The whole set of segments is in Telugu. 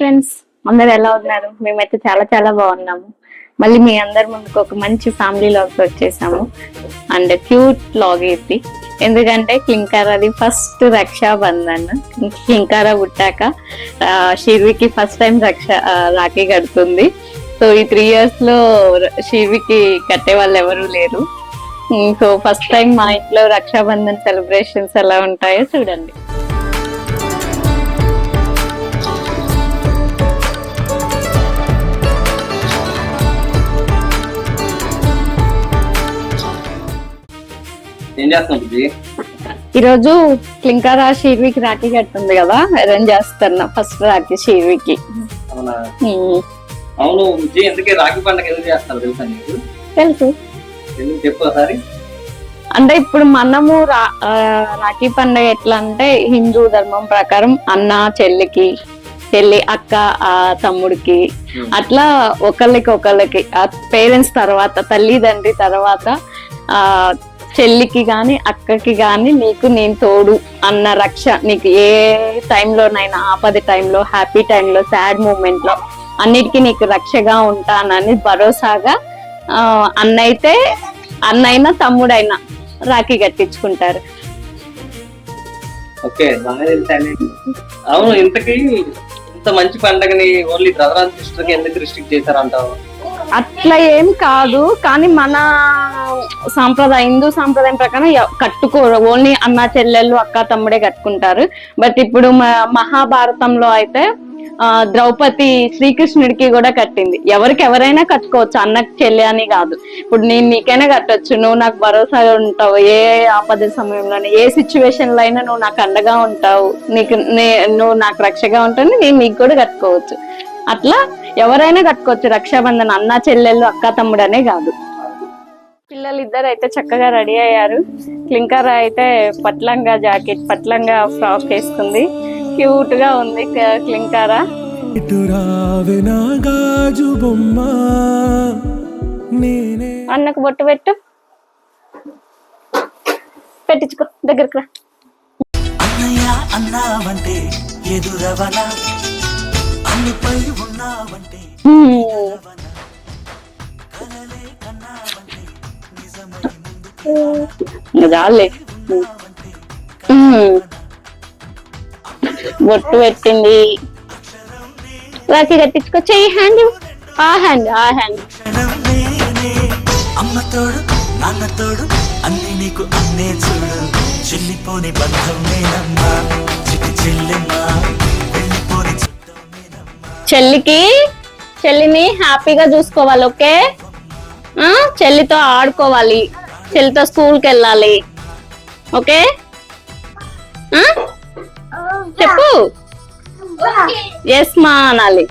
ఫ్రెండ్స్, అందరు ఎలా ఉన్నారు? మేమైతే చాలా చాలా బాగున్నాము. మళ్ళీ మీ అందరి ముందుకు ఒక మంచి ఫ్యామిలీ లాగ్ వచ్చేసాము. అండ్ క్యూట్ లాగ్ ఇది. ఎందుకంటే క్లింకారాది ఫస్ట్ రక్షాబంధన్. క్లింకారా పుట్టాక శిర్వికి ఫస్ట్ టైం రాఖీ కడుతుంది. సో ఈ 3 years లో శిర్వికి కట్టే వాళ్ళు ఎవరు లేరు. సో ఫస్ట్ టైం మా ఇంట్లో రక్షాబంధన్ సెలబ్రేషన్స్ ఎలా ఉంటాయో చూడండి. ఈరోజు క్లింకారా శిర్వికి రాఖీ కట్టుంది కదా, అరేంజ్ చేస్తున్నా ఫస్ట్ రాఖీ శిర్వికి. అవును విజయ్, ఎందుకే రాఖీ పండుగ ఎందుకు చేస్తారు తెలుసా నీకు? తెలుసు. చెప్పు ఒకసారి. అంటే ఇప్పుడు మనము రాఖీ పండుగ ఎట్లా అంటే హిందూ ధర్మం ప్రకారం అన్న చెల్లికి, చెల్లి అక్క తమ్ముడికి, అట్లా ఒకళ్ళకి పేరెంట్స్ తర్వాత తల్లిదండ్రి తర్వాత చెల్లికి గాని అక్కకి గాని నీకు నేను తోడు అన్న రక్ష. నీకు ఏ టైంలోనైనా, ఆపద టైంలో, హ్యాపీ టైంలో, సాడ్ మూమెంట్ లో అన్నిటికీ నీకు రక్షగా ఉంటానని భరోసాగా అన్నైనా తమ్ముడైనా రాఖీ కట్టించుకుంటారు. ఓకే, అవును. ఇంతకీ ఇంత మంచి పండుగని ఓన్లీ బ్రదర్ అండ్ సిస్టర్ కి ఎందుకు రిస్ట్రిక్ట్ చేశారంటావు? అట్లా ఏం కాదు, కానీ మన హిందూ సాంప్రదాయం ప్రకారం కట్టుకోరు. ఓన్లీ అన్న చెల్లెళ్ళు అక్క తమ్ముడే కట్టుకుంటారు. బట్ ఇప్పుడు మహాభారతంలో అయితే ద్రౌపది శ్రీకృష్ణుడికి కూడా కట్టింది. ఎవరైనా కట్టుకోవచ్చు, అన్నకి చెల్లి అని కాదు. ఇప్పుడు నేను నీకైనా కట్టొచ్చు, నువ్వు నాకు భరోసా ఉంటావు. ఏ ఆపద సమయంలోనే, ఏ సిచ్యువేషన్ లో అయినా నువ్వు నాకు అండగా ఉంటావు, నువ్వు నాకు రక్షగా ఉంటావు, నేను నీకు కూడా కట్టుకోవచ్చు. అట్లా ఎవరైనా కట్టుకోవచ్చు రక్షాబంధన్. అన్న చెల్లెళ్ళు అక్క తమ్ముడు అనే కాదు. పిల్లలు ఇద్దరు అయితే చక్కగా రెడీ అయ్యారు. క్లింకారా అయితే పట్లంగా జాకెట్, పట్లంగా ఫ్రాక్ వేసుకుంది. క్యూట్ గా ఉంది క్లింకారా. అన్నకు బొట్టు పెట్టించుకో, దగ్గరకు రా. చాలే, బొట్టు పెట్టింది. రాఖీ కట్టించుకో. చెయ్యి, హ్యాండ్, ఆ హ్యాండ్. అమ్మతోడు నాన్నతోడు అన్ని నీకు అన్నే చూడు, చెల్లిపోని బంధమేనమ్మా చిట్టి చెల్లెమ్మా, వెళ్ళిపోని చెల్లిని హ్యాపీగా చూసుకోవాలి. ఓకే, చెల్లితో ఆడుకోవాలి, చెల్లితో స్కూల్కి వెళ్ళాలి. ఓకే, చెప్పు. ఎస్ మా అనాలి.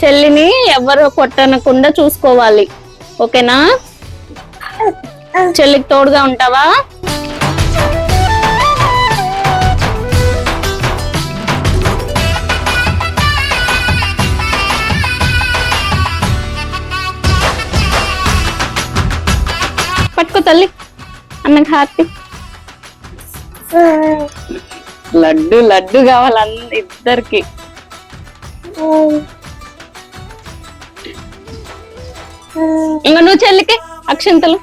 చెల్లిని ఎవరు కొట్టనకుండా చూసుకోవాలి. ఓకేనా? చెల్లికి తోడుగా ఉంటావా? పట్టుకో తల్లి, అన్నకి హారతి. లడ్డు కావాలి ఇద్దరికి. ఇంకా నువ్వు చెల్లికి అక్షంతలు.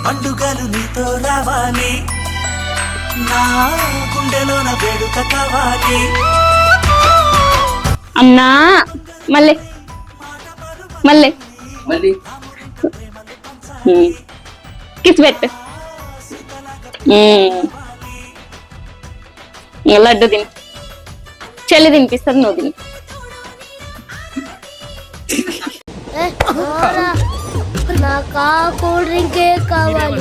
పండుగలు నీతో రావాలి, నా గుండెలోన వేడుక కావాలి. అన్నా మళ్ళీ కిస్ పెట్టు. లడ్డు తిని, చెల్లి తినిపిస్తుంది, నువ్వు తిని. నాకు కూల్ డ్రింకే కావాలి.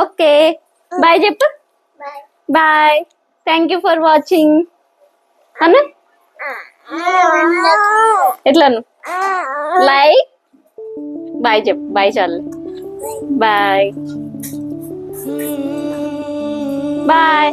ఓకే, బాయ్ చెప్పు. Bye, thank you for watching అన్న. ఎట్లాను లైక్ బాయ్ చెప్పు, బాయ్ చాలు, బాయ్ బాయ్.